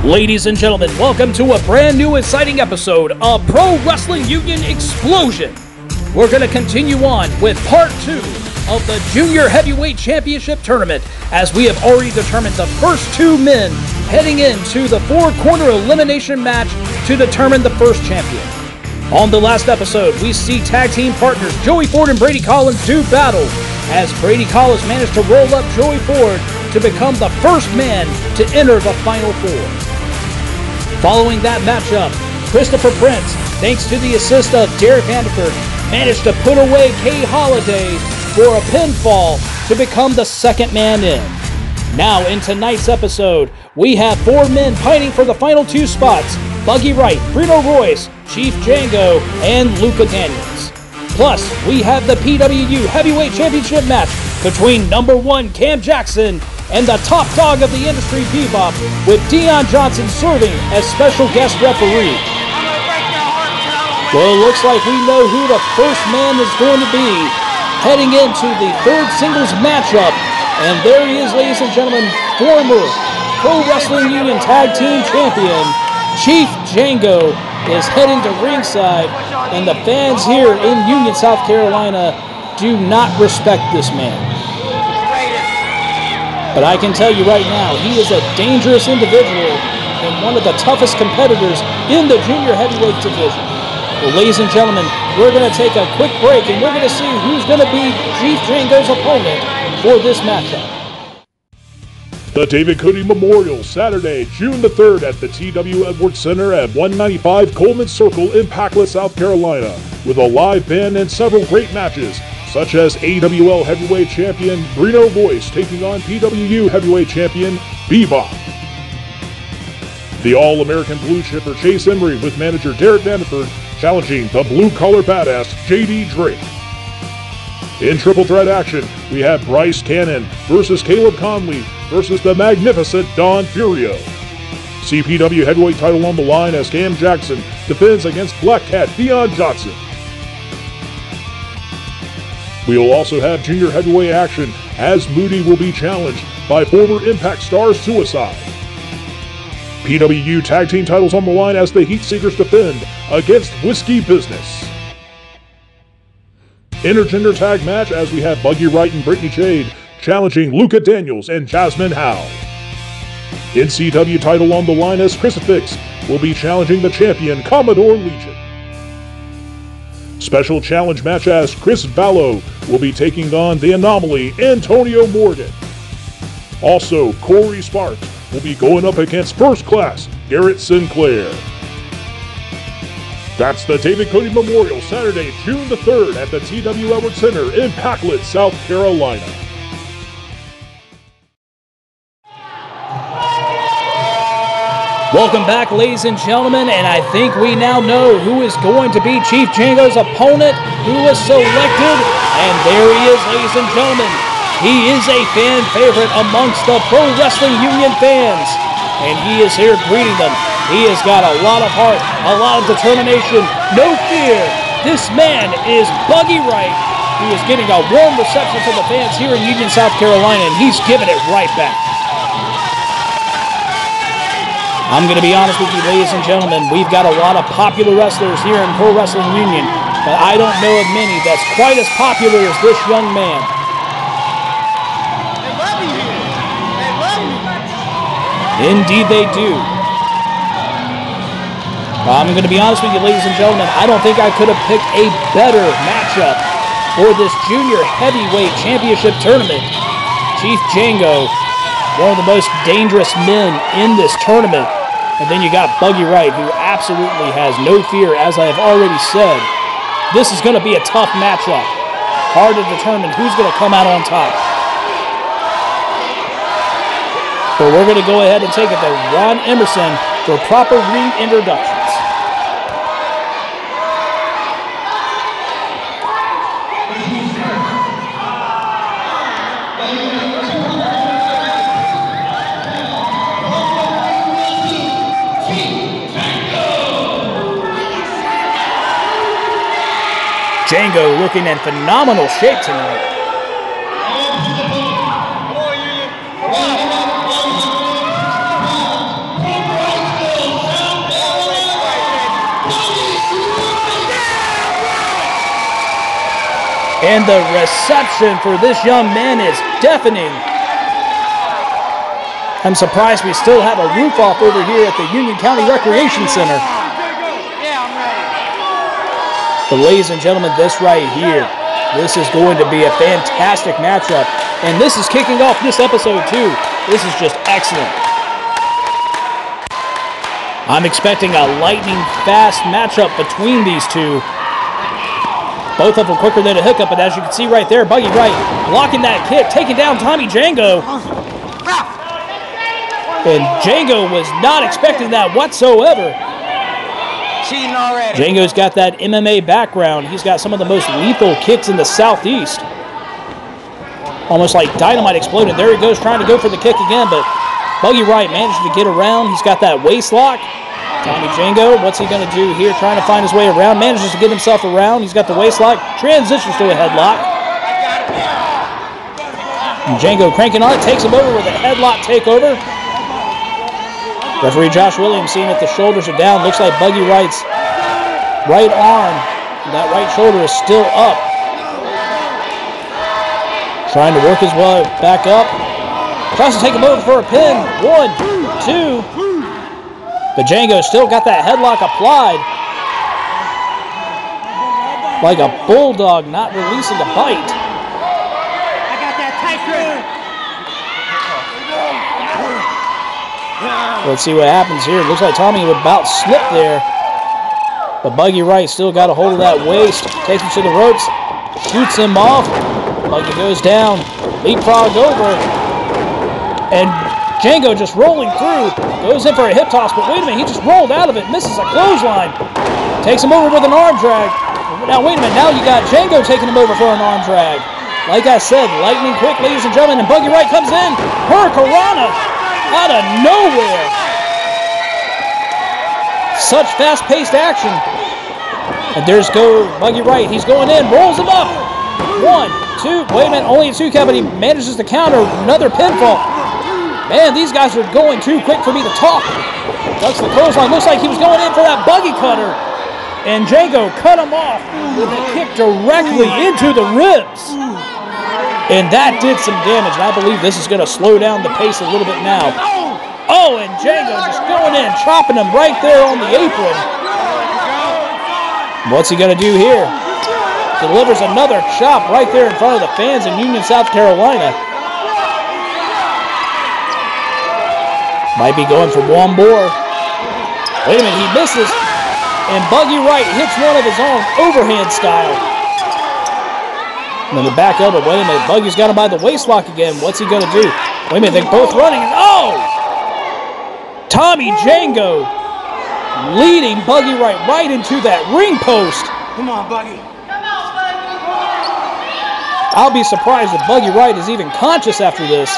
Ladies and gentlemen, welcome to a brand new exciting episode of Pro Wrestling Union Explosion. We're going to continue on with part 2 of the Junior Heavyweight Championship Tournament, as we have already determined the first 2 men heading into the 4-corner elimination match to determine the first champion. On the last episode, we see tag team partners Joey Ford and Brady Collins do battle, as Brady Collins managed to roll up Joey Ford to become the first man to enter the Final Four. Following that matchup, Christopher Prince, thanks to the assist of Derrick Vanderford, managed to put away Kay Holiday for a pinfall to become the second man in. Now in tonight's episode, we have 4 men fighting for the final 2 spots: Buggy Wright, Bruno Royce, Chief Django, and Luca Daniels. Plus, we have the PWU Heavyweight Championship match between number 1 Cam Jackson and the top dog of the industry, Bebop, with Dion Johnson serving as special guest referee. Well, it looks like we know who the first man is going to be heading into the 3rd singles matchup. And there he is, ladies and gentlemen, former Pro Wrestling Union Tag Team Champion, Chief Django, is heading to ringside, and the fans here in Union, South Carolina do not respect this man. But I can tell you right now, he is a dangerous individual and one of the toughest competitors in the junior heavyweight division. Well, ladies and gentlemen, we're going to take a quick break and we're going to see who's going to be Chief Django's opponent for this matchup. The David Cody Memorial, Saturday, June the 3rd at the T.W. Edwards Center at 195 Coleman Circle in Packlet, South Carolina, with a live band and several great matches, such as AWL Heavyweight Champion Bruno Royce taking on PWU Heavyweight Champion Bebop. The All-American Blue Chipper Chase Emery with manager Derrick Vanderford challenging the blue-collar badass J.D. Drake. In triple threat action, we have Bryce Cannon versus Caleb Conley versus the magnificent Don Furio. CPW Heavyweight title on the line as Cam Jackson defends against Black Cat Dion Johnson. We will also have junior heavyweight action as Moody will be challenged by former Impact star Suicide. PWU tag team titles on the line as the Heat Seekers defend against Whiskey Business. Intergender tag match as we have Buggy Wright and Brittany Jade challenging Luca Daniels and Jasmine Howe. NCW title on the line as Crucifix will be challenging the champion Commodore Legion. Special challenge match as Chris Vallow will be taking on the Anomaly Antonio Morgan. Also, Corey Sparks will be going up against First Class Garrett Sinclair. That's the David Cody Memorial, Saturday, June the 3rd at the T.W. Edwards Center in Packlet, South Carolina. Welcome back, ladies and gentlemen, and I think we now know who is going to be Chief Django's opponent, who was selected, and there he is, ladies and gentlemen. He is a fan favorite amongst the Pro Wrestling Union fans, and he is here greeting them. He has got a lot of heart, a lot of determination, no fear. This man is Buggy Wright, who is getting a warm reception from the fans here in Union, South Carolina, and he's giving it right back. I'm going to be honest with you, ladies and gentlemen, we've got a lot of popular wrestlers here in Pro Wrestling Union, but I don't know of many that's quite as popular as this young man. They love you here. They love you. Indeed they do. I'm going to be honest with you, ladies and gentlemen, I don't think I could have picked a better matchup for this Junior Heavyweight Championship Tournament. Chief Django, one of the most dangerous men in this tournament. And then you got Buggy Wright, who absolutely has no fear, as I have already said. This is going to be a tough matchup. Hard to determine who's going to come out on top. But we're going to go ahead and take it to Ron Emerson for proper ring introductions. Django looking in phenomenal shape tonight. And the reception for this young man is deafening. I'm surprised we still have a roof off over here at the Union County Recreation Center. But ladies and gentlemen, this right here, this is going to be a fantastic matchup. And this is kicking off this episode too. This is just excellent. I'm expecting a lightning fast matchup between these two. Both of them quicker than a hiccup, but as you can see right there, Buggy Wright blocking that kick, taking down Tommy Django. And Django was not expecting that whatsoever. Django's got that MMA background. He's got some of the most lethal kicks in the Southeast. Almost like dynamite exploded. There he goes trying to go for the kick again, but Buggy Wright managed to get around. He's got that waist lock. Tommy Django, what's he going to do here? Trying to find his way around. Manages to get himself around. He's got the waist lock. Transitions to a headlock. And Django cranking on it. Takes him over with a headlock takeover. Referee Josh Williams seeing that the shoulders are down. Looks like Buggy Wright's right arm, that right shoulder is still up. Trying to work his way back up. Tries to take him over for a pin. 1, 2. But Django still got that headlock applied. Like a bulldog not releasing a bite. I got that tight grip. Let's see what happens here. Looks like Tommy would about slip there. But Buggy Wright still got a hold of that waist. Takes him to the ropes. Shoots him off. Buggy goes down. Leapfrog over. And Django just rolling through, goes in for a hip toss, but wait a minute, he just rolled out of it, misses a clothesline. Takes him over with an arm drag. Now wait a minute, now you got Django taking him over for an arm drag. Like I said, lightning quick, ladies and gentlemen, and Buggy Wright comes in. Hurricanrana out of nowhere. Such fast-paced action. And there's Buggy Wright, he's going in, rolls him up. 1, 2, wait a minute, only a 2 count, but he manages to counter another pinfall. Man, these guys are going too quick for me to talk. Ducks the clothesline. Looks like he was going in for that buggy cutter. And Django cut him off with a kick directly into the ribs. And that did some damage. And I believe this is going to slow down the pace a little bit now. Oh, and Django just going in, chopping him right there on the apron. What's he going to do here? Delivers another chop right there in front of the fans in Union, South Carolina. Might be going for one more. Wait a minute, he misses. And Buggy Wright hits one of his own overhand style. And then the back elbow. Wait a minute, Buggy's got him by the waist lock again. What's he going to do? Wait a minute, they're both running. Oh! Tommy Django leading Buggy Wright right into that ring post. Come on, Buggy. I'll be surprised if Buggy Wright is even conscious after this.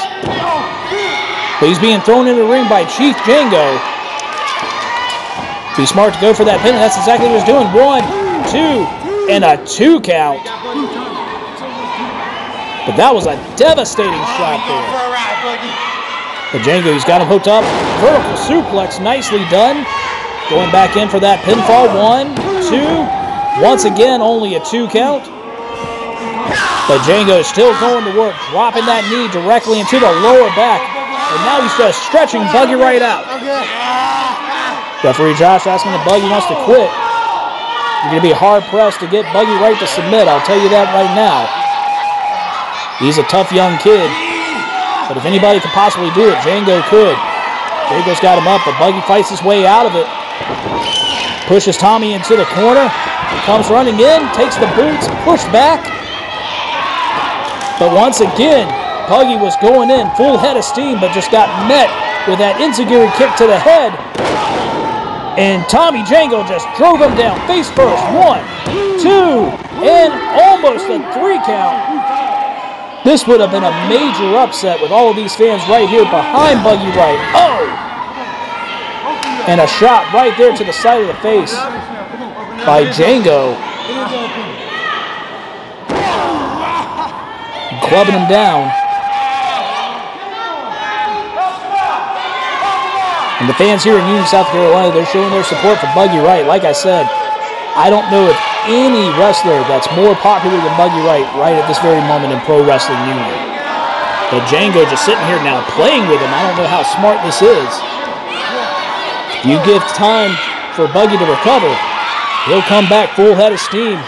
But he's being thrown into the ring by Chief Django. Be smart to go for that pin, and that's exactly what he's doing. 1, 2, and a 2 count. But that was a devastating shot there. But Django, he's got him hooked up. Vertical suplex, nicely done. Going back in for that pinfall. 1, 2. Once again, only a 2 count. But Django is still going to work, dropping that knee directly into the lower back. And now he's just stretching Buggy Wright out. Referee Josh asking if Buggy wants to quit. You're going to be hard-pressed to get Buggy Wright to submit, I'll tell you that right now. He's a tough young kid. But if anybody could possibly do it, Django could. Django's got him up, but Buggy fights his way out of it. Pushes Tommy into the corner. Comes running in, takes the boots, pushed back. But once again, Buggy was going in full head of steam, but just got met with that enziguri kick to the head. And Tommy Django just drove him down face first. 1, 2, and almost a 3 count. This would have been a major upset with all of these fans right here behind Buggy Wright. Oh! And a shot right there to the side of the face by Django. Clubbing him down. And the fans here in Union, South Carolina, they're showing their support for Buggy Wright. Like I said, I don't know if any wrestler that's more popular than Buggy Wright right at this very moment in Pro Wrestling Union. But Django just sitting here now playing with him. I don't know how smart this is. You give time for Buggy to recover, he'll come back full head of steam.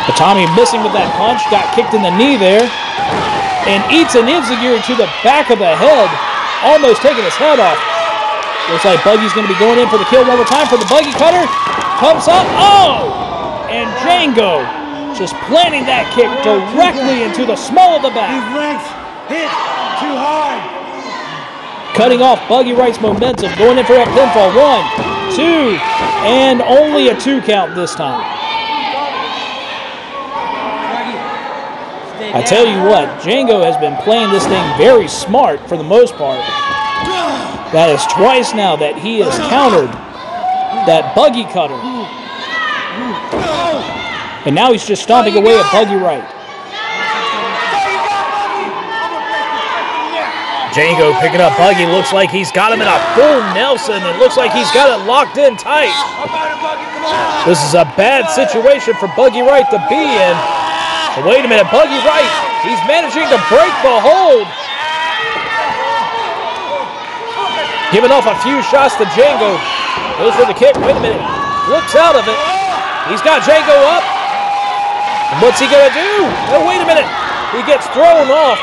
But Tommy missing with that punch, got kicked in the knee there, and eats an enziguri to the back of the head, almost taking his head off. Looks like Buggy's going to be going in for the kill one more time for the Buggy cutter. Comes up, oh! And Django just planting that kick directly into the small of the back. His legs hit too hard. Cutting off Buggy Wright's momentum, going in for a pinfall. 1, 2, and only a 2 count this time. I tell you what, Django has been playing this thing very smart for the most part. That is twice now that he has countered that Buggy cutter. And now he's just stomping away at Buggy Wright. Django picking up Buggy. Looks like he's got him in a full Nelson. It looks like he's got it locked in tight. This is a bad situation for Buggy Wright to be in. But wait a minute, Buggy Wright, he's managing to break the hold. Giving off a few shots to Django. Goes for the kick. Wait a minute. Looks out of it. He's got Django up. And what's he going to do? Oh, wait a minute. He gets thrown off.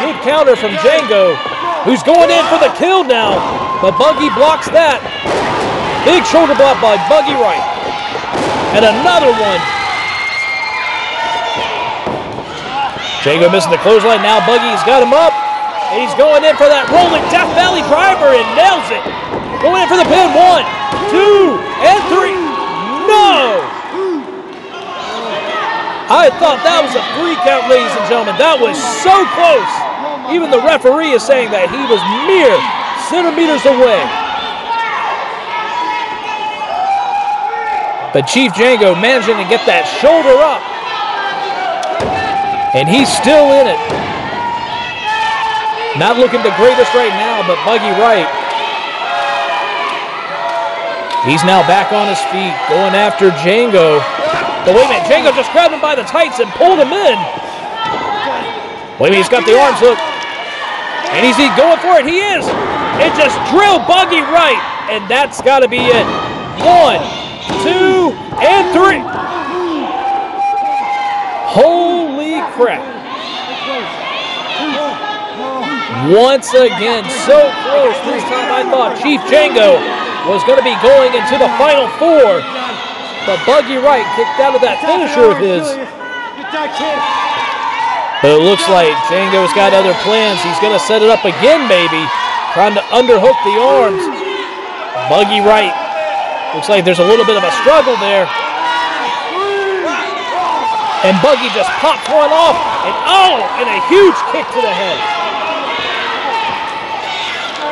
Good counter from Django, who's going in for the kill now. But Buggy blocks that. Big shoulder block by Buggy Wright. And another one. Django missing the clothesline. Now Buggy's got him up. And he's going in for that rolling Death Valley driver and nails it. Going in for the pin. 1, 2, and 3. No! I thought that was a 3 count, ladies and gentlemen. That was so close. Even the referee is saying that he was mere centimeters away. But Chief Django managing to get that shoulder up. And he's still in it. Not looking the greatest right now, but Buggy Wright, he's now back on his feet, going after Django. But wait a minute, Django just grabbed him by the tights and pulled him in. Wait a minute, he's got the arms hooked. And he's going for it, he is. It just drilled Buggy Wright, and that's got to be it. 1, 2, and 3. Holy crap. Once again, so close. This time I thought Chief Django was going to be going into the final 4. But Buggy Wright kicked out of that finisher of his. But it looks like Django's got other plans. He's going to set it up again, maybe. Trying to underhook the arms. Buggy Wright. Looks like there's a little bit of a struggle there. And Buggy just pops one off. And a huge kick to the head.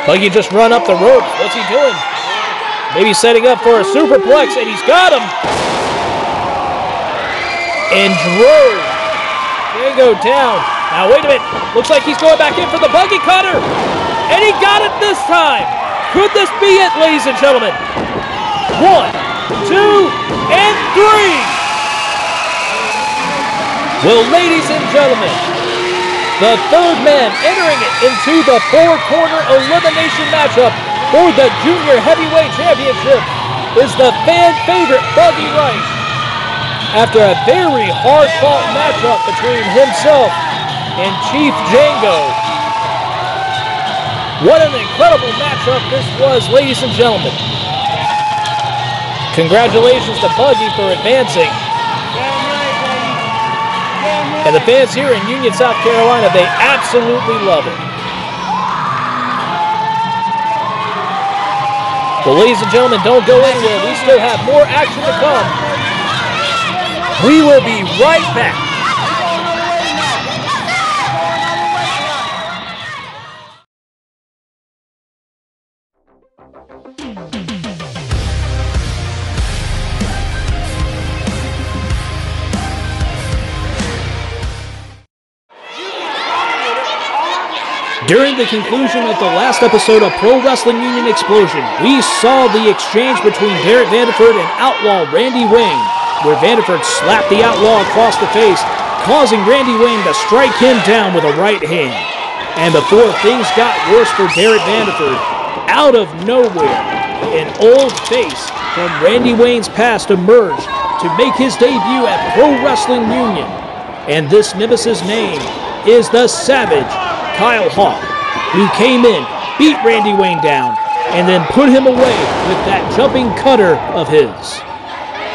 Buggy just run up the ropes. What's he doing? Maybe setting up for a superplex, and he's got him. And drove Django down. Now, wait a minute. Looks like he's going back in for the Buggy cutter. And he got it this time. Could this be it, ladies and gentlemen? 1, 2, and 3. Well, ladies and gentlemen, the third man entering it into the 4-corner elimination matchup for the Junior Heavyweight Championship is the fan favorite Buggy Wright. After a very hard-fought matchup between himself and Chief Django. What an incredible matchup this was, ladies and gentlemen. Congratulations to Buggy for advancing. And the fans here in Union, South Carolina, they absolutely love it. Well, ladies and gentlemen, don't go anywhere. We still have more action to come. We will be right back. During the conclusion of the last episode of Pro Wrestling Union Explosion, we saw the exchange between Derrick Vanderford and Outlaw Randy Wayne. where Vanderford slapped the Outlaw across the face, causing Randy Wayne to strike him down with a right hand. And before things got worse for Derrick Vanderford, out of nowhere, an old face from Randy Wayne's past emerged to make his debut at Pro Wrestling Union. And this nemesis name is the Savage, Kyle Hawk, who came in, beat Randy Wayne down, and then put him away with that jumping cutter of his.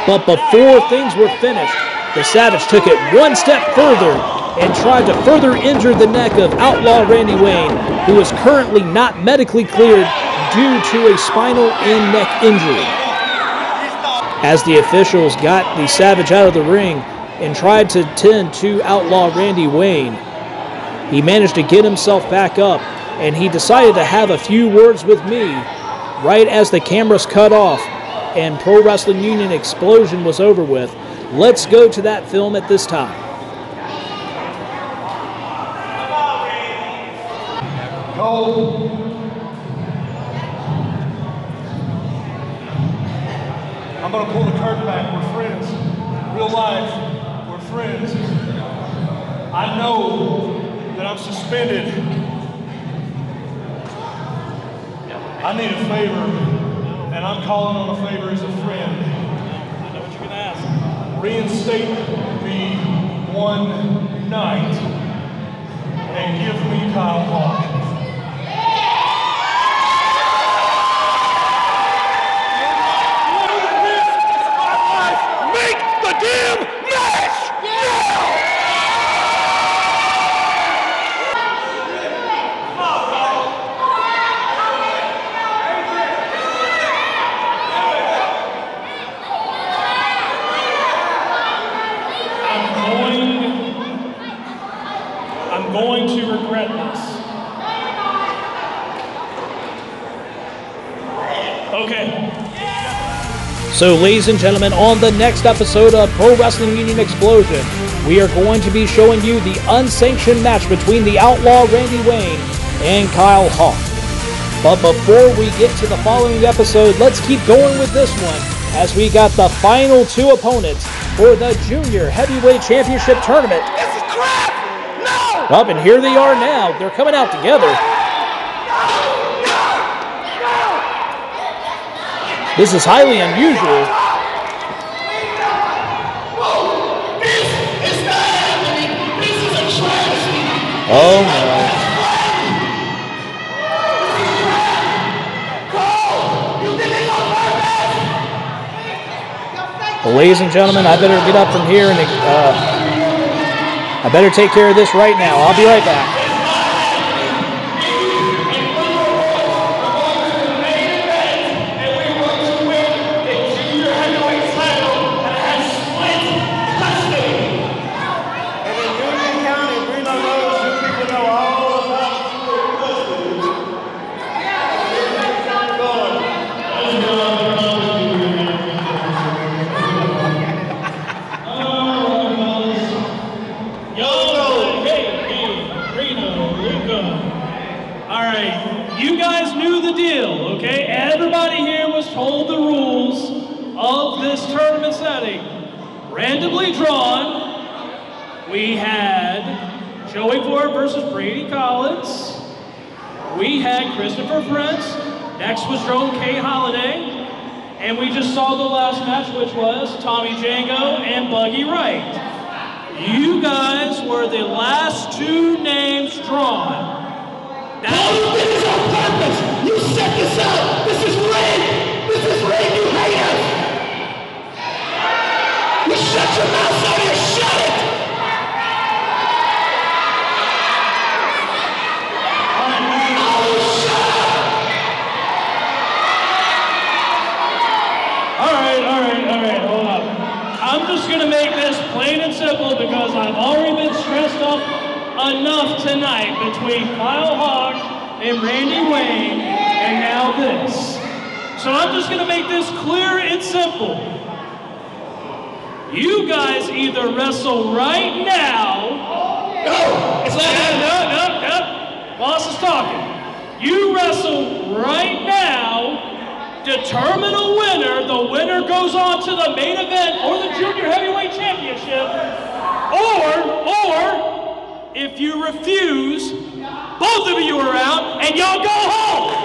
But before things were finished, the Savage took it one step further and tried to further injure the neck of Outlaw Randy Wayne, who is currently not medically cleared due to a spinal and neck injury. As the officials got the Savage out of the ring and tried to tend to Outlaw Randy Wayne, he managed to get himself back up, and he decided to have a few words with me right as the cameras cut off and Pro Wrestling Union Explosion was over with. Let's go to that film at this time. Cole. I'm going to pull the curtain back. We're friends. Real life, we're friends. I know that I'm suspended. I need a favor, and I'm calling on a favor as a friend. I know what you're going to ask. Reinstate me one night and give me Kyle Hawk. Make the damn match now! I'm going to regret this. Okay. So, ladies and gentlemen, on the next episode of Pro Wrestling Union Explosion, we are going to be showing you the unsanctioned match between the Outlaw Randy Wayne and Kyle Hawk. But before we get to the following episode, let's keep going with this one, as we got the final two opponents for the Junior Heavyweight Championship Tournament. This is crap! No! Up, and here they are now. They're coming out together. This is highly unusual. This is not happening! This is a travesty! Oh no. Well, ladies and gentlemen, I better get up from here and I better take care of this right now. I'll be right back. Randomly drawn, we had Joey Ford versus Brady Collins. We had Christopher Prince. Next was Jerome K. Holiday. And we just saw the last match, which was Tommy Django and Buggy Wright. You guys were the last two names drawn. You did this on purpose! You set this up! This is rigged! This is rigged! You hate us! You shut your mouth, so you shut it! All right, hold up. I'm just gonna make this plain and simple because I've already been stressed up enough tonight between Kyle Hawk and Randy Wayne, and now this. So I'm just gonna make this clear and simple. You guys either wrestle right now. No! It's not happening! No. Boss is talking. You wrestle right now, determine a winner. The winner goes on to the main event or the Junior Heavyweight Championship. Or, if you refuse, both of you are out and y'all go home.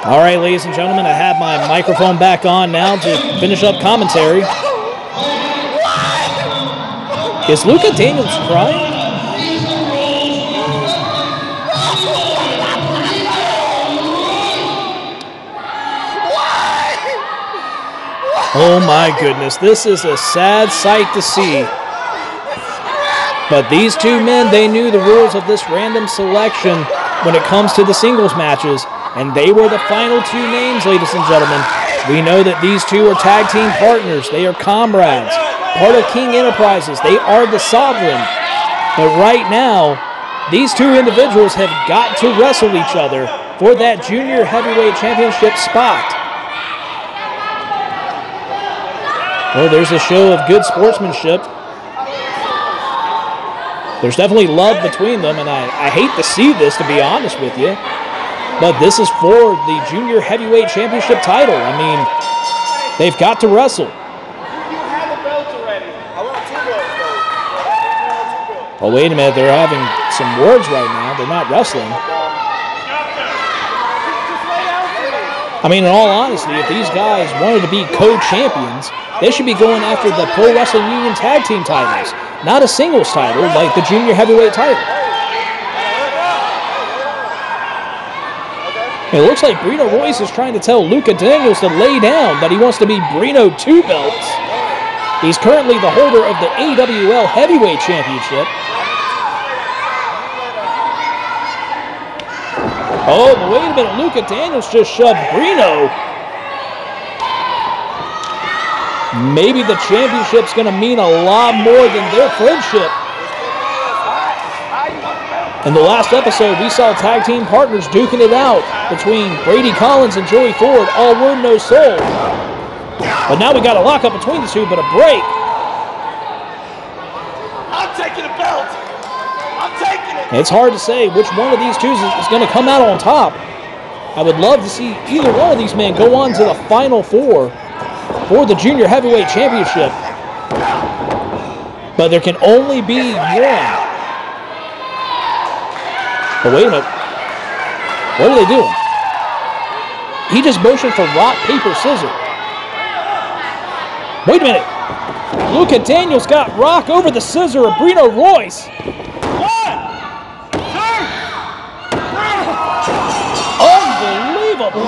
All right, ladies and gentlemen, I have my microphone back on now to finish up commentary. Is Luka Daniels crying? Oh my goodness, this is a sad sight to see. But these two men, they knew the rules of this random selection when it comes to the singles matches. And they were the final two names, ladies and gentlemen. We know that these two are tag team partners. They are comrades, part of King Enterprises. They are the Sovereign. But right now, these two individuals have got to wrestle each other for that Junior Heavyweight Championship spot. Well, there's a show of good sportsmanship. There's definitely love between them, and I hate to see this, to be honest with you. But this is for the Junior Heavyweight Championship title. I mean, they've got to wrestle. You had the belts already. I want 2 belts, though. Oh, wait a minute. They're having some words right now. They're not wrestling. I mean, in all honesty, if these guys wanted to be co-champions, they should be going after the Pro Wrestling Union Tag Team titles, not a singles title like the Junior Heavyweight title. It looks like Brino Royce is trying to tell Luka Daniels to lay down, that he wants to be Brino 2 belts. He's currently the holder of the AWL Heavyweight Championship. Oh, but wait a minute, Luka Daniels just shoved Brino. Maybe the championship's going to mean a lot more than their friendship. In the last episode, we saw tag team partners duking it out between Brady Collins and Joey Ford, all word, no soul. But now we got a lockup between the two, but a break. I'm taking a belt. I'm taking it. It's hard to say which one of these two is going to come out on top. I would love to see either one of these men go on to the Final Four for the Junior Heavyweight Championship. But there can only be one. But wait a minute. What are they doing? He just motioned for rock, paper, scissors. Wait a minute. Luca Daniels got rock over the scissor of Brino Royce. Unbelievable.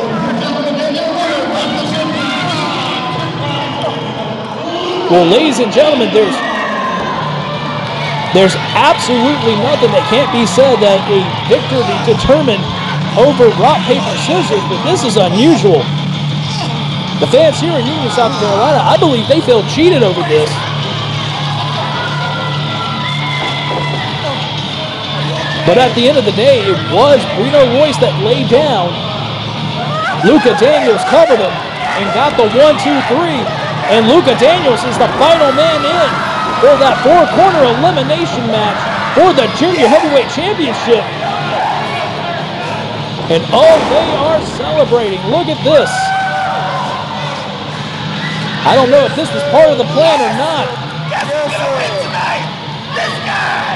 Well, ladies and gentlemen, there's absolutely nothing that can't be said that a victory determined over rock, paper, scissors, but this is unusual. The fans here in Union, South Carolina, I believe they feel cheated over this. But at the end of the day, it was Brino Royce that laid down. Luca Daniels covered him and got the 1, 2, 3. And Luca Daniels is the final man in for that four-corner elimination match for the Junior Heavyweight Championship. And oh, they are celebrating. Look at this. I don't know if this was part of the plan or not.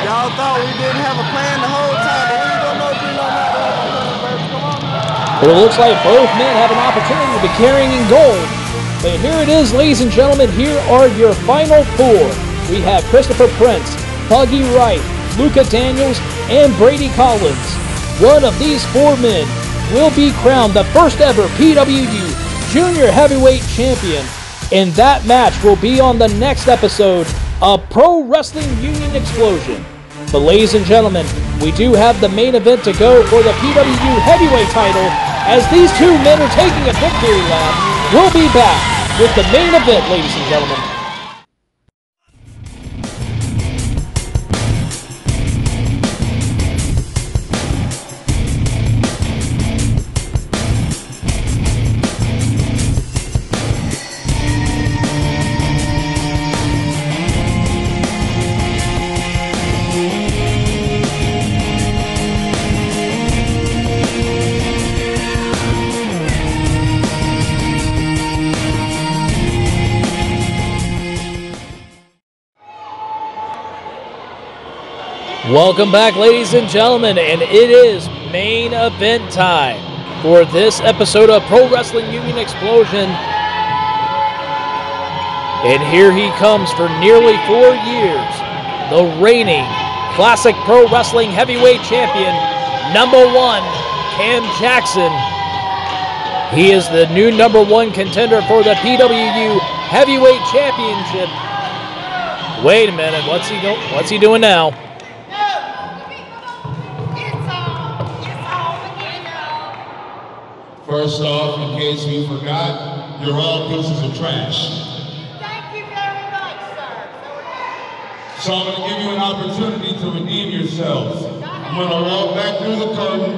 Y'all thought we didn't have a plan the whole time, but we don't know if we know how to have a plan. Come on now. But it looks like both men have an opportunity to be carrying in gold. But here it is, ladies and gentlemen. Here are your final four. We have Christopher Prince, Puggy Wright, Luca Daniels, and Brady Collins. One of these four men will be crowned the first ever PWU Junior Heavyweight Champion. And that match will be on the next episode of Pro Wrestling Union Explosion. But ladies and gentlemen, we do have the main event to go for the PWU Heavyweight title, as these two men are taking a victory lap. We'll be back with the main event, ladies and gentlemen. Welcome back, ladies and gentlemen, and it is main event time for this episode of Pro Wrestling Union Explosion. And here he comes for nearly 4 years, the reigning Classic Pro Wrestling Heavyweight Champion, #1, Cam Jackson. He is the new #1 contender for the PWU Heavyweight Championship. Wait a minute, what's he doing now? First off, in case we forgot, you're all pieces of trash. Thank you very much, sir. So I'm going to give you an opportunity to redeem yourselves. I'm going to walk back through the curtain.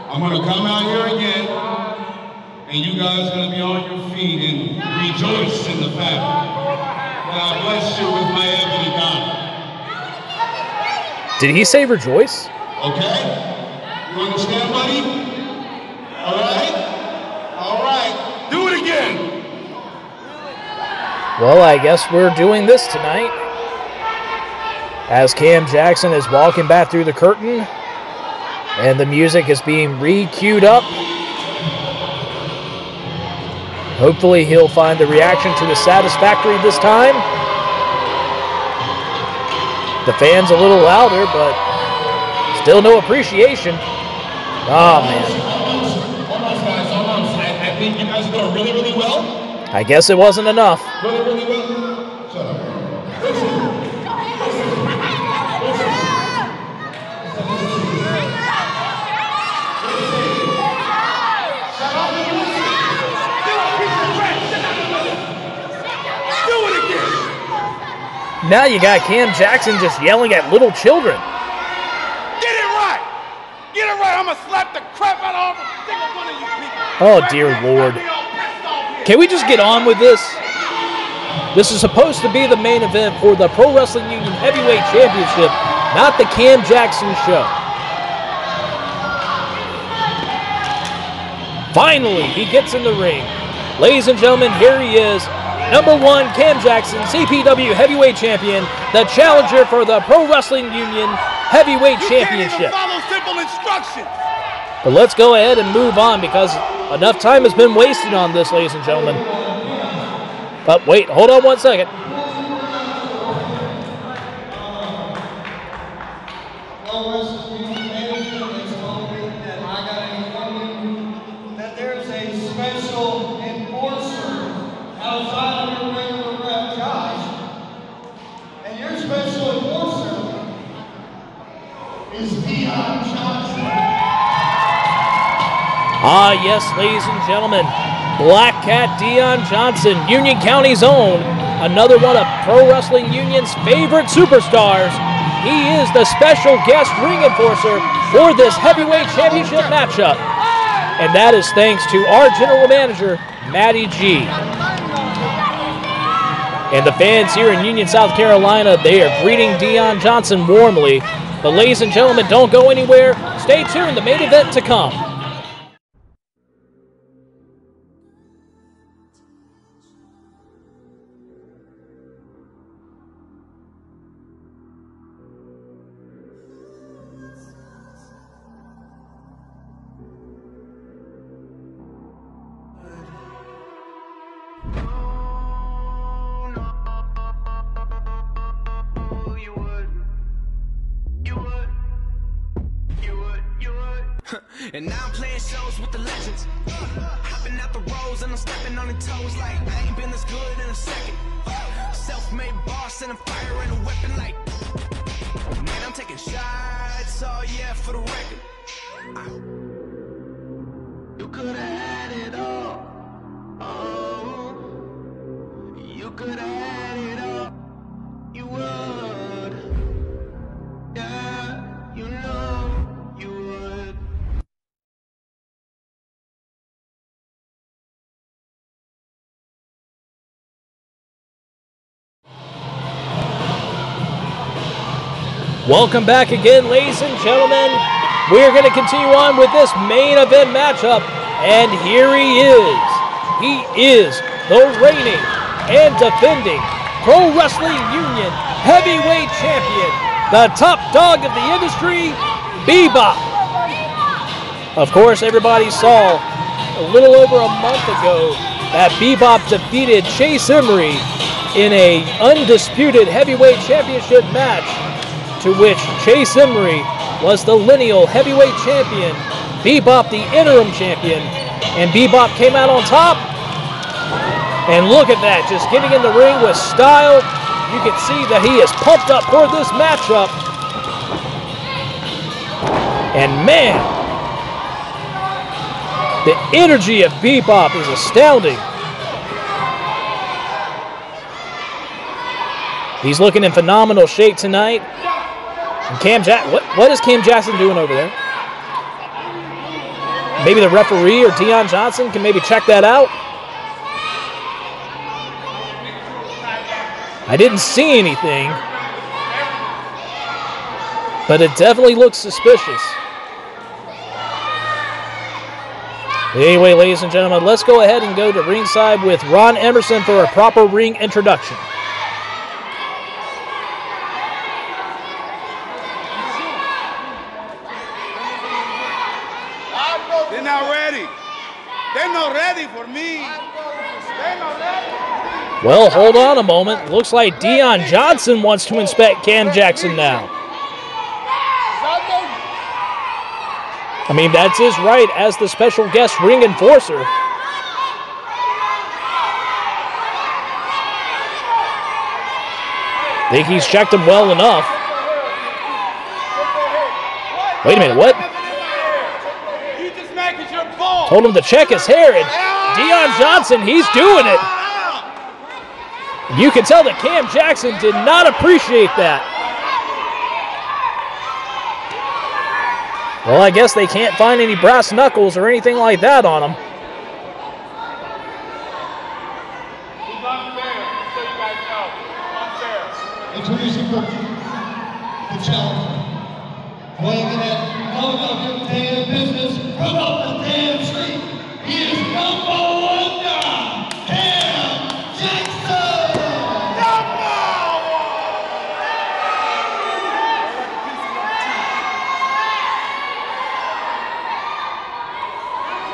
I'm going to come out here again. And you guys are going to be on your feet and rejoice in the fact that I blessed you with my ebony diamond. Did he say rejoice? Okay? You understand, buddy? All right? All right. Do it again. Well, I guess we're doing this tonight. As Cam Jackson is walking back through the curtain, and the music is being re-queued up. Hopefully he'll find the reaction to the satisfactory this time. The fans a little louder, but still no appreciation. Oh, man. I think you guys are doing really, really well. I guess it wasn't enough. Really, really well. Shut up. Do it again. Now you got Cam Jackson just yelling at little children. Get it right. Get it right. I'm going to slap the crap out of every single one of you people. Oh, dear Lord. Can we just get on with this? This is supposed to be the main event for the Pro Wrestling Union Heavyweight Championship, not the Cam Jackson show. Finally, he gets in the ring. Ladies and gentlemen, here he is, #1 Cam Jackson, CPW Heavyweight Champion, the challenger for the Pro Wrestling Union Heavyweight Championship. Follow simple instructions. But let's go ahead and move on, because enough time has been wasted on this, ladies and gentlemen. But wait, hold on 1 second. That there's a special enforcer outside of your regular rep, Josh. And your special enforcer is Dion Johnson. Ah, yes, ladies and gentlemen. Black Cat Dion Johnson, Union County's own. Another one of Pro Wrestling Union's favorite superstars. He is the special guest ring enforcer for this heavyweight championship matchup. And that is thanks to our general manager, Matty G. And the fans here in Union, South Carolina, they are greeting Dion Johnson warmly. But ladies and gentlemen, don't go anywhere. Stay tuned, the main event to come. And now I'm playing shows with the legends. Hopping out the rows and I'm stepping on the toes like I ain't been this good in a second. Self-made boss and I'm firing a weapon like man, I'm taking shots, oh yeah, for the record. You could have had it all. Oh, you could have had it all. You would. Yeah, you know you would. Welcome back again, ladies and gentlemen. We are going to continue on with this main event matchup, and here he is. He is the reigning and defending Pro Wrestling Union Heavyweight Champion, the top dog of the industry, Bebop. Of course, everybody saw a little over a month ago that Bebop defeated Chase Emery in an undisputed heavyweight championship match, to which Chase Emery was the lineal heavyweight champion, Bebop the interim champion, and Bebop came out on top. And look at that, just getting in the ring with style. You can see that he is pumped up for this matchup. And man, the energy of Bebop is astounding. He's looking in phenomenal shape tonight. And what is Cam Jackson doing over there? Maybe the referee or Dion Johnson can maybe check that out. I didn't see anything, but it definitely looks suspicious. Anyway, ladies and gentlemen, let's go ahead and go to ringside with Ron Emerson for a proper ring introduction. They're not ready. They're not ready for me. They're not ready. Well, hold on a moment. Looks like Dion Johnson wants to inspect Cam Jackson now. I mean, that's his right as the special guest ring enforcer. Think he's checked him well enough. Wait a minute, what? Told him to check his hair, and Dion Johnson, he's doing it. You can tell that Cam Jackson did not appreciate that. Well, I guess they can't find any brass knuckles or anything like that on him. Introducing the challenger. Weighing in at no of damn business, come up the damn street. He is #1 guy, Cam Jackson.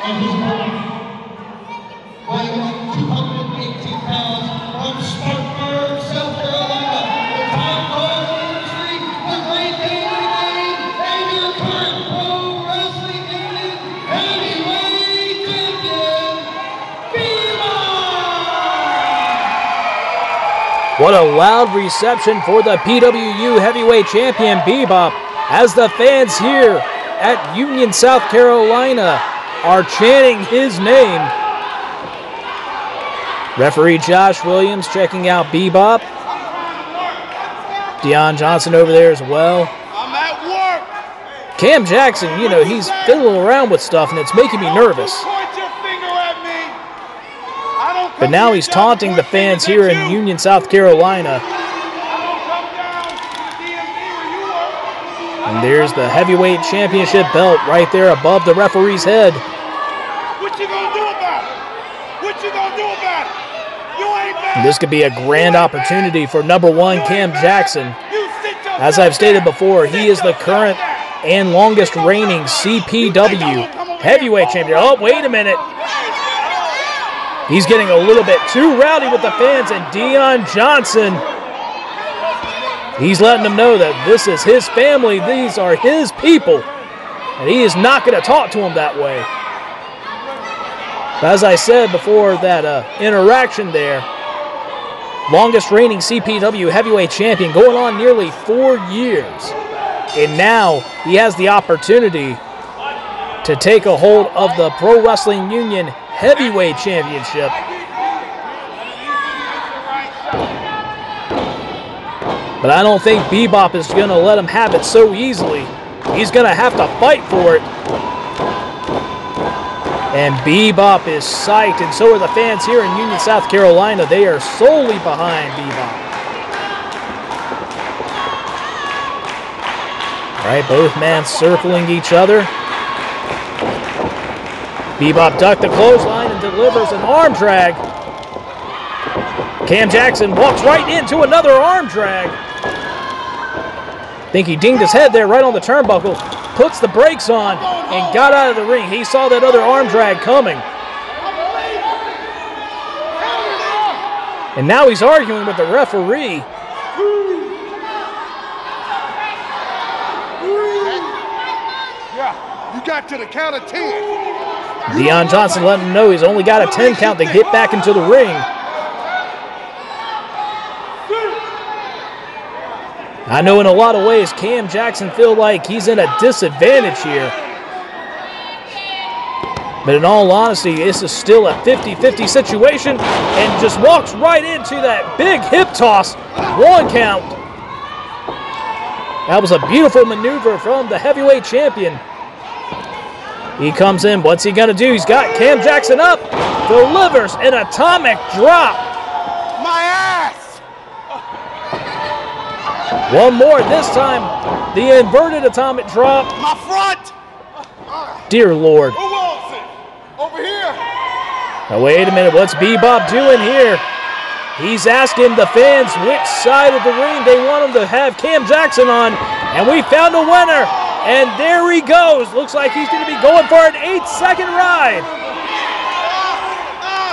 And his weight, weighing in at 218 pounds. What a loud reception for the PWU heavyweight champion Bebop as the fans here at Union, South Carolina are chanting his name. Referee Josh Williams checking out Bebop. Deon Johnson over there as well. I'm at work. Cam Jackson, you know, he's fiddling around with stuff and it's making me nervous. Point your finger at me. I don't come But now here he's down taunting the point fans fingers here at in you. Union, South Carolina. I don't come down to the DMV where you work. And there's the heavyweight championship belt right there above the referee's head. What you gonna do about it? What you gonna do about it? You ain't bad. And this could be a grand opportunity for number one Cam Jackson. You sit yourself As I've stated down. before, he is the Sit current yourself down. and longest reigning CPW heavyweight champion. Oh, wait a minute. He's getting a little bit too rowdy with the fans, and Deon Johnson, he's letting them know that this is his family, these are his people, and he is not going to talk to them that way. But as I said before that interaction there, longest reigning CPW heavyweight champion going on nearly 4 years. And now he has the opportunity to take a hold of the Pro Wrestling Union Heavyweight Championship. But I don't think Bebop is going to let him have it so easily. He's going to have to fight for it. And Bebop is psyched, and so are the fans here in Union, South Carolina. They are solely behind Bebop. All right, both men circling each other. Bebop ducked the clothesline and delivers an arm drag. Cam Jackson walks right into another arm drag. Think he dinged his head there right on the turnbuckle. Puts the brakes on and got out of the ring. He saw that other arm drag coming. And now he's arguing with the referee. Yeah, you got to the count of 10. Deon Johnson letting him know he's only got a 10 count to get back into the ring. I know in a lot of ways Cam Jackson feels like he's in a disadvantage here. But in all honesty, this is still a 50-50 situation, and just walks right into that big hip toss. 1 count. That was a beautiful maneuver from the heavyweight champion. He comes in. What's he going to do? He's got Cam Jackson up. Delivers an atomic drop. My ass! One more. This time, the inverted atomic drop. My front! Dear Lord. Who wants it? Over here! Now, wait a minute. What's Bebop doing here? He's asking the fans which side of the ring they want him to have Cam Jackson on. And we found a winner. And there he goes. Looks like he's going to be going for an 8-second ride.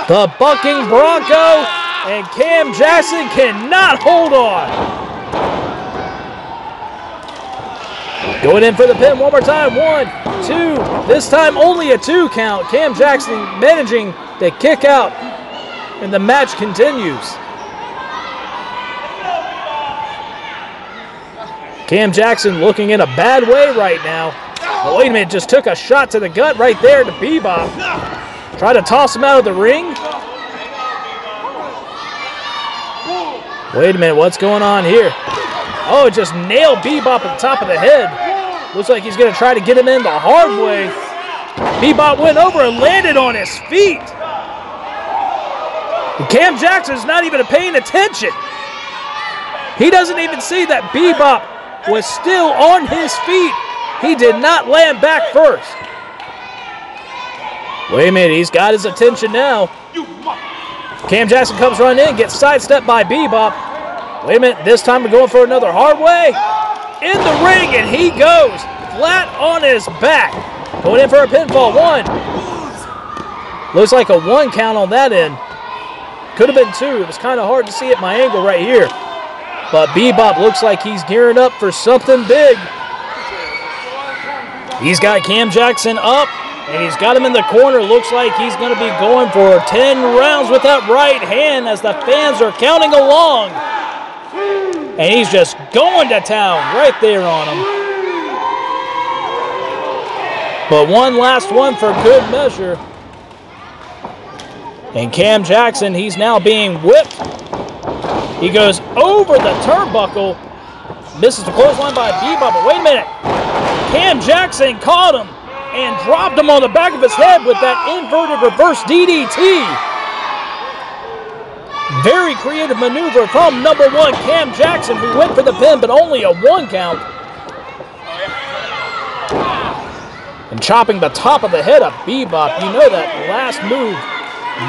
The bucking Bronco, and Cam Jackson cannot hold on. Going in for the pin one more time. 1, 2. This time only a 2 count. Cam Jackson managing to kick out, and the match continues. Cam Jackson looking in a bad way right now. Oh, wait a minute, just took a shot to the gut right there to Bebop. Try to toss him out of the ring. Wait a minute, what's going on here? Oh, just nailed Bebop at the top of the head. Looks like he's going to try to get him in the hard way. Bebop went over and landed on his feet. And Cam Jackson's not even paying attention. He doesn't even see that Bebop was still on his feet. He did not land back first. Wait a minute, he's got his attention now. Cam Jackson comes running in, gets sidestepped by Bebop. Wait a minute, this time we're going for another hard way. In the ring, and he goes flat on his back. Going in for a pinfall. 1. Looks like a 1 count on that end. Could have been 2. It was kind of hard to see at my angle right here. But Bebop looks like he's gearing up for something big. He's got Cam Jackson up, and he's got him in the corner. Looks like he's going to be going for 10 rounds with that right hand as the fans are counting along. And he's just going to town right there on him. But one last one for good measure. And Cam Jackson, he's now being whipped. He goes over the turnbuckle. Misses the clothesline by Bebop, but wait a minute. Cam Jackson caught him and dropped him on the back of his head with that inverted reverse DDT. Very creative maneuver from number 1, Cam Jackson, who went for the pin, but only a 1 count. And chopping the top of the head of Bebop. You know that last move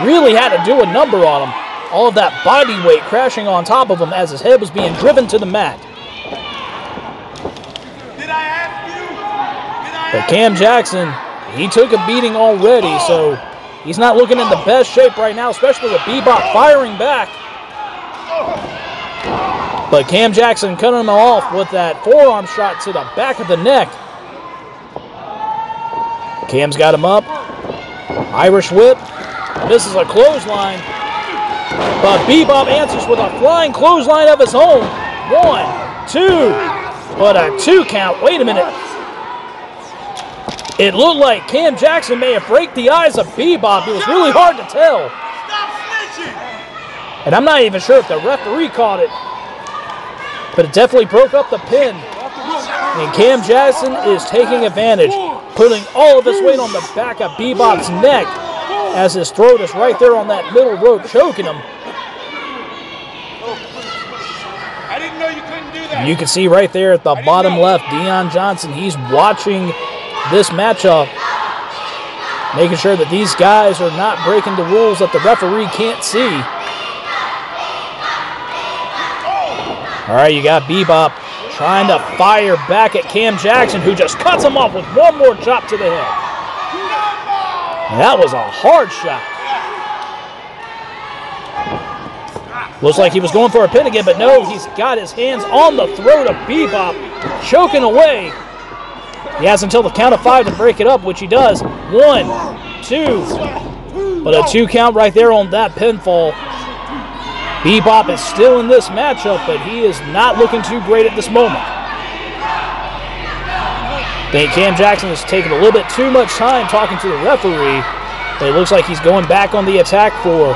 really had to do a number on him. All of that body weight crashing on top of him as his head was being driven to the mat. But Cam Jackson, he took a beating already, so he's not looking in the best shape right now, especially with Bebop firing back. But Cam Jackson cutting him off with that forearm shot to the back of the neck. Cam's got him up. Irish whip. Misses a clothesline. But Bebop answers with a flying clothesline of his own. 1, 2. But a 2 count. Wait a minute. It looked like Cam Jackson may have raked the eyes of Bebop. It was really hard to tell. And I'm not even sure if the referee caught it. But it definitely broke up the pin. And Cam Jackson is taking advantage, putting all of his weight on the back of Bebop's neck as his throat is right there on that middle rope, choking him. I didn't know you couldn't do that. You can see right there at the bottom left, Deion Johnson, he's watching this matchup, making sure that these guys are not breaking the rules that the referee can't see. All right, you got Bebop trying to fire back at Cam Jackson, who just cuts him off with one more chop to the head. And that was a hard shot. Looks like he was going for a pin again, but no, he's got his hands on the throat of Bebop, choking away. He has until the count of 5 to break it up, which he does. 1, 2. But a 2 count right there on that pinfall. Bebop is still in this matchup, but he is not looking too great at this moment. I think Cam Jackson is taking a little bit too much time talking to the referee, but it looks like he's going back on the attack for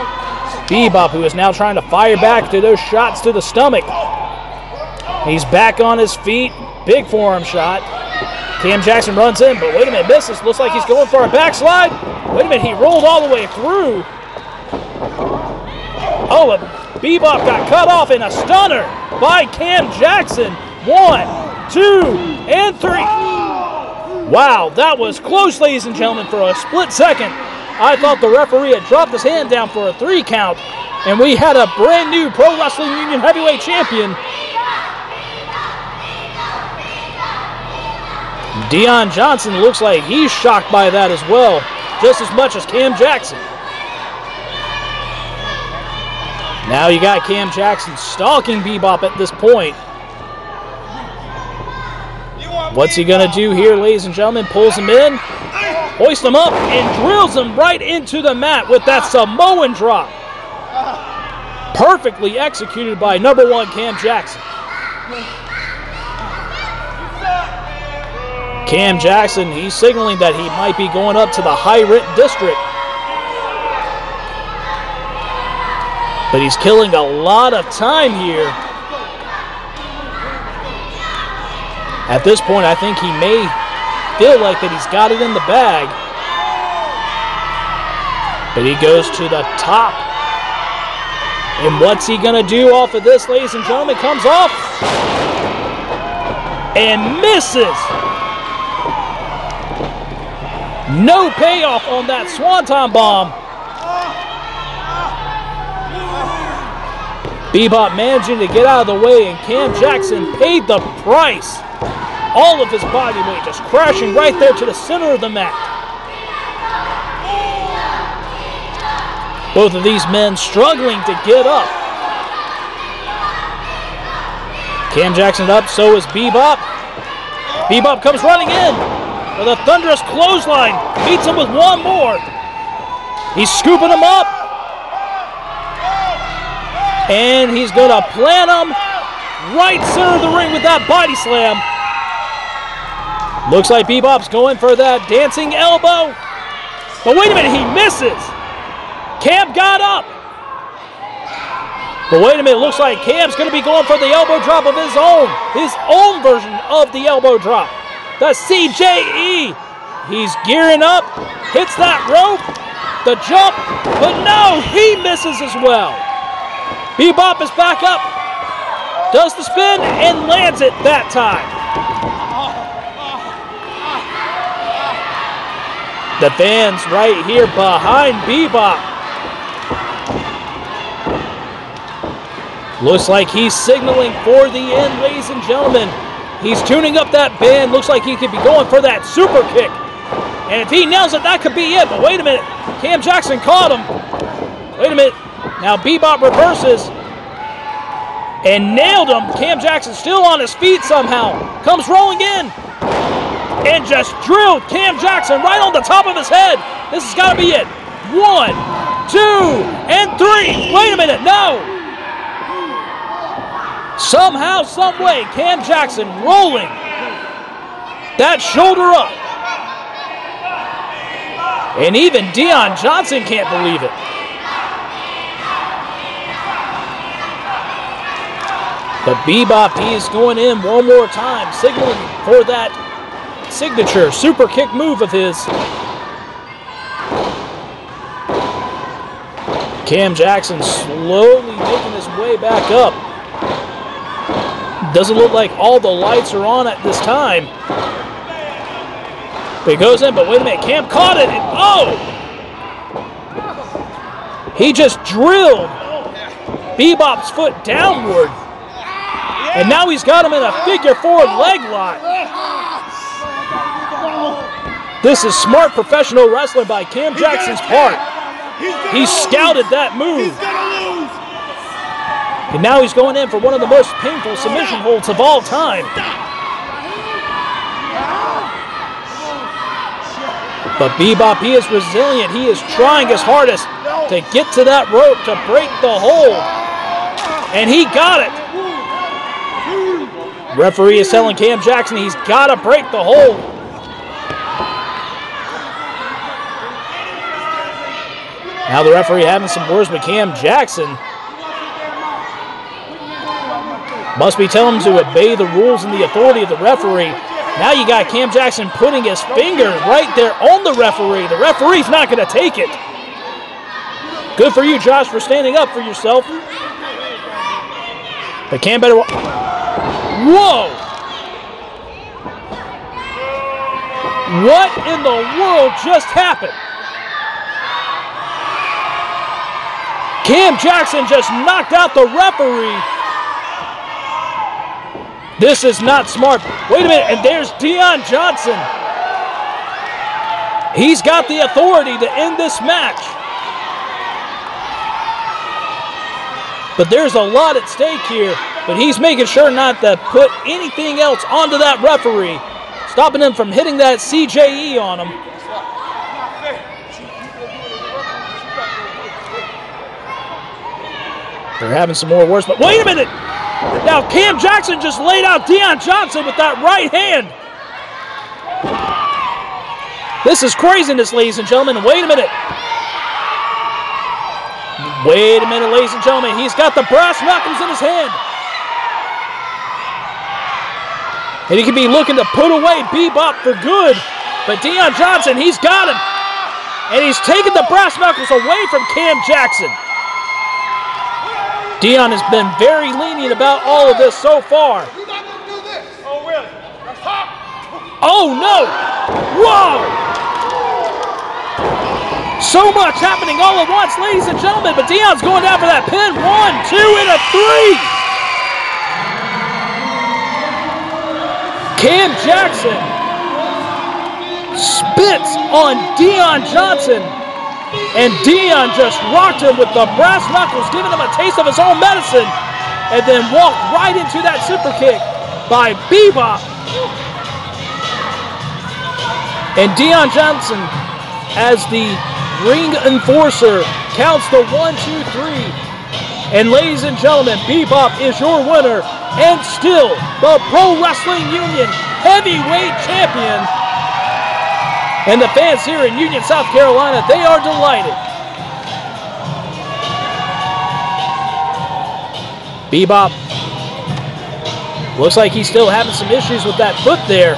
Bebop, who is now trying to fire back to those shots to the stomach. He's back on his feet. Big forearm shot. Cam Jackson runs in, but wait a minute, misses. Looks like he's going for a backslide. Wait a minute, he rolled all the way through. Oh, but Bebop got cut off in a stunner by Cam Jackson. 1, 2, and 3. Wow, that was close, ladies and gentlemen, for a split second. I thought the referee had dropped his hand down for a 3 count, and we had a brand new Pro Wrestling Union Heavyweight Champion. Deion Johnson looks like he's shocked by that as well, just as much as Cam Jackson. Now you got Cam Jackson stalking Bebop at this point. What's he going to do here, ladies and gentlemen? Pulls him in, hoists him up, and drills him right into the mat with that Samoan drop. Perfectly executed by number 1, Cam Jackson. Cam Jackson, he's signaling that he might be going up to the high rent district. But he's killing a lot of time here. At this point, I think he may feel like that he's got it in the bag. But he goes to the top. And what's he going to do off of this, ladies and gentlemen? Comes off and misses. No payoff on that Swanton bomb. Bebop managing to get out of the way, and Cam Jackson paid the price. All of his body weight just crashing right there to the center of the mat. Both of these men struggling to get up. Cam Jackson up, so is Bebop. Bebop comes running in with a thunderous clothesline. Beats him with one more. He's scooping him up. And he's going to plant him right center of the ring with that body slam. Looks like Bebop's going for that dancing elbow. But wait a minute, he misses. Cam got up. But wait a minute, looks like Cam's going to be going for the elbow drop of his own version of the elbow drop. The CJE. He's gearing up, hits that rope, the jump, but no, he misses as well. Bebop is back up, does the spin, and lands it that time. The fans right here behind Bebop. Looks like he's signaling for the end, ladies and gentlemen. He's tuning up that band. Looks like he could be going for that super kick. And if he nails it, that could be it. But wait a minute. Cam Jackson caught him. Wait a minute. Now Bebop reverses. And nailed him. Cam Jackson still on his feet somehow. Comes rolling in. And just drilled Cam Jackson right on the top of his head. This has got to be it. 1, 2, and 3. Wait a minute. No. Somehow, some way, Cam Jackson rolling that shoulder up. And even Dion Johnson can't believe it. But Bebop, he is going in one more time, signaling for that signature super kick move of his. Cam Jackson slowly making his way back up. Doesn't look like all the lights are on at this time. But he goes in, but wait a minute, Cam caught it, and oh! He just drilled Bebop's foot downward. And now he's got him in a figure 4 leg lock. This is smart professional wrestling by Cam Jackson's part. He scouted that move. And now he's going in for one of the most painful submission holds of all time. But Bebop, he is resilient. He is trying his hardest to get to that rope to break the hold. And he got it. Referee is telling Cam Jackson he's got to break the hold. Now the referee having some words with Cam Jackson. Must be telling him to obey the rules and the authority of the referee. Now you got Cam Jackson putting his finger right there on the referee. The referee's not going to take it. Good for you, Josh, for standing up for yourself. But Cam better... Whoa! What in the world just happened? Cam Jackson just knocked out the referee. This is not smart. Wait a minute, and there's Dion Johnson. He's got the authority to end this match. But there's a lot at stake here, but he's making sure not to put anything else onto that referee, stopping him from hitting that CJE on him. They're having some more words, but wait a minute! Now Cam Jackson just laid out Dion Johnson with that right hand. This is craziness, ladies and gentlemen. Wait a minute. Wait a minute, ladies and gentlemen. He's got the brass knuckles in his hand. And he could be looking to put away Bebop for good. But Dion Johnson, he's got him. And he's taking the brass knuckles away from Cam Jackson. Dion has been very lenient about all of this so far. Oh, no! Whoa! So much happening all at once, ladies and gentlemen, but Dion's going down for that pin. 1, 2, and a 3! Cam Jackson spits on Dion Johnson. And Dion just rocked him with the brass knuckles, giving him a taste of his own medicine, and then walked right into that super kick by Bebop. And Dion Johnson, as the ring enforcer, counts the 1, 2, 3. And ladies and gentlemen, Bebop is your winner and still the Pro Wrestling Union Heavyweight Champion. And the fans here in Union, South Carolina, they are delighted. Bebop looks like he's still having some issues with that foot there.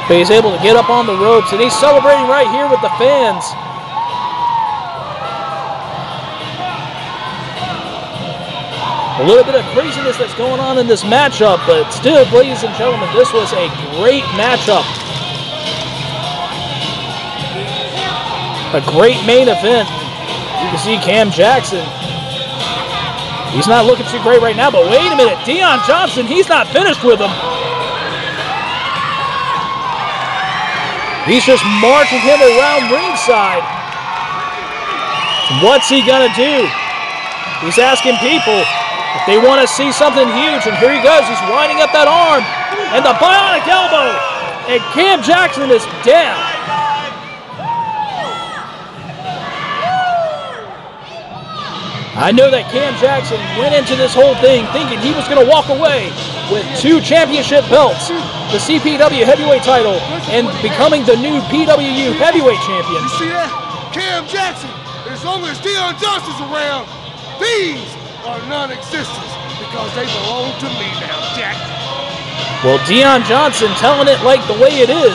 But he's able to get up on the ropes, and he's celebrating right here with the fans. A little bit of craziness that's going on in this matchup, but still, ladies and gentlemen, this was a great matchup. A great main event. You can see Cam Jackson. He's not looking too great right now, but wait a minute. Deion Johnson, he's not finished with him. He's just marching him around ringside. What's he gonna do? He's asking people if they want to see something huge, and here he goes. He's winding up that arm, and the bionic elbow, and Cam Jackson is down. I know that Cam Jackson went into this whole thing thinking he was going to walk away with 2 championship belts, the CPW heavyweight title, and becoming the new PWU heavyweight champion. You see that? Cam Jackson, as long as Deion Johnson's around, these are non-existent because they belong to me now, Jack. Well, Deion Johnson telling it like the way it is.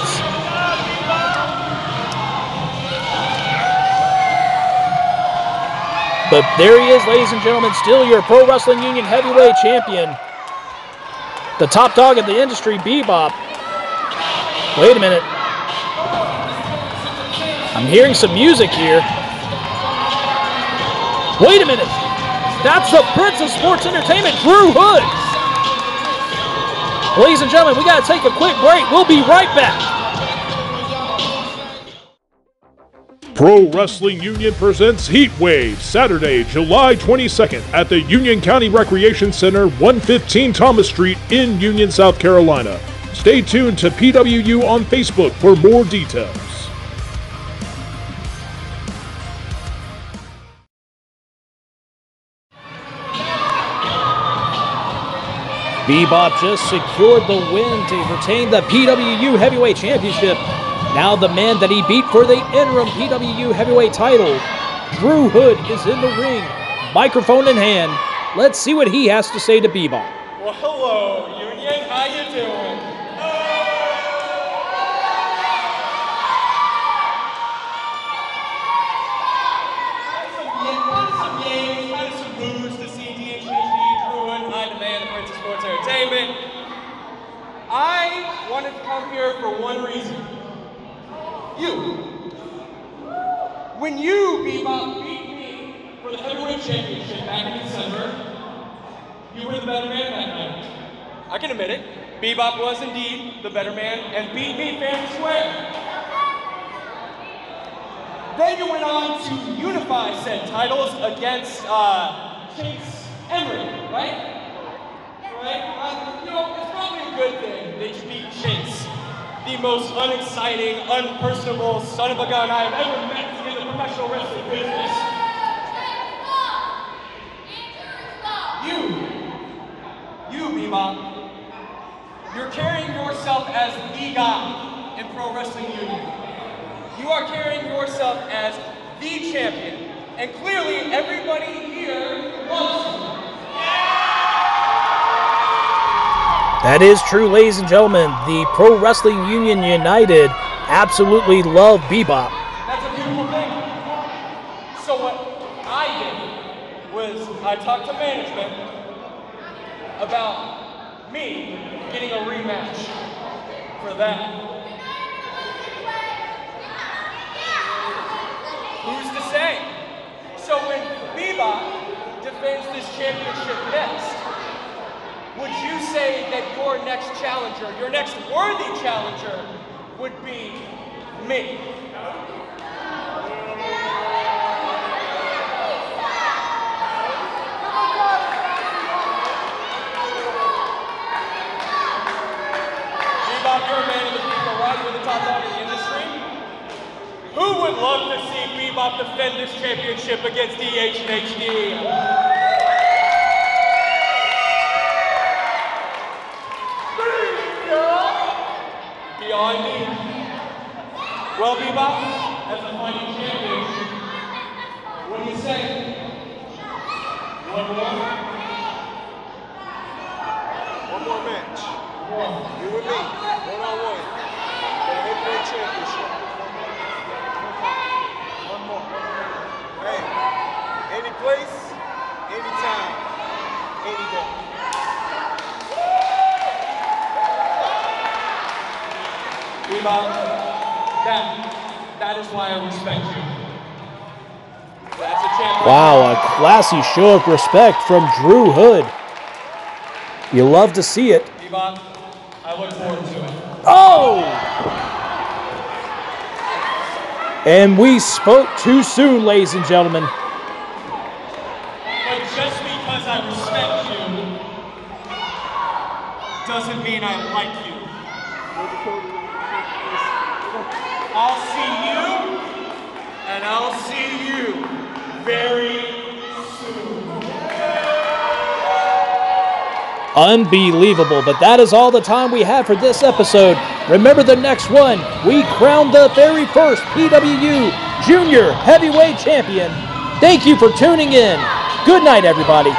But there he is, ladies and gentlemen, still your Pro Wrestling Union heavyweight champion. The top dog of the industry, Bebop. Wait a minute. I'm hearing some music here. Wait a minute. That's the Prince of Sports Entertainment, Drew Hood. Ladies and gentlemen, we got to take a quick break. We'll be right back. Pro Wrestling Union presents Heatwave, Saturday, July 22nd at the Union County Recreation Center, 115 Thomas Street in Union, South Carolina. Stay tuned to PWU on Facebook for more details. Bebop just secured the win to retain the PWU Heavyweight Championship. Now the man that he beat for the interim PWU Heavyweight title, Drew Hood, is in the ring, microphone in hand. Let's see what he has to say to Bebop. Well, hello, Union. How you doing? Some yays, some boos to see DHHD, Drew Hood, I demand the Prince of Sports Entertainment. I wanted to come here for one reason. You. When you, Bebop, beat me for the heavyweight championship back in December, you were the better man that night. I can admit it. Bebop was indeed the better man and beat me fair and square. Then you went on to unify said titles against Chase Emery, right? Right? You know, it's probably a good thing that you beat Chase. The most unexciting, unpersonable son of a gun I have ever met in the professional wrestling business. You, Bebop, you're carrying yourself as the guy in Pro Wrestling Union. You are carrying yourself as the champion, and clearly everybody here loves you. That is true, ladies and gentlemen. The Pro Wrestling Union United absolutely love Bebop. That's a beautiful thing. So what I did was I talked to management about me getting a rematch for that. Who's to say? So when Bebop defends this championship next, would you say that your next challenger, your next worthy challenger, would be me? Bebop, you're a man of the people, right? You're the top dog in the industry. Who would love to see Bebop defend this championship against DH and HD? Beyond me. Well, Bebop, as a fighting champion, what do you say? One more? One more match. You and me, one-on-one. For the heavyweight championship. One more. Hey, any place, anytime, any day. Bebop, that is why I respect you. That's a champion. Wow, a classy show of respect from Drew Hood. You love to see it. Bebop, I look forward to it. Oh! And we spoke too soon, ladies and gentlemen. But just because I respect you doesn't mean I like you. I'll see you, and I'll see you very soon. Unbelievable, but that is all the time we have for this episode. Remember the next one, we crown the very first PWU Junior Heavyweight Champion. Thank you for tuning in. Good night, everybody.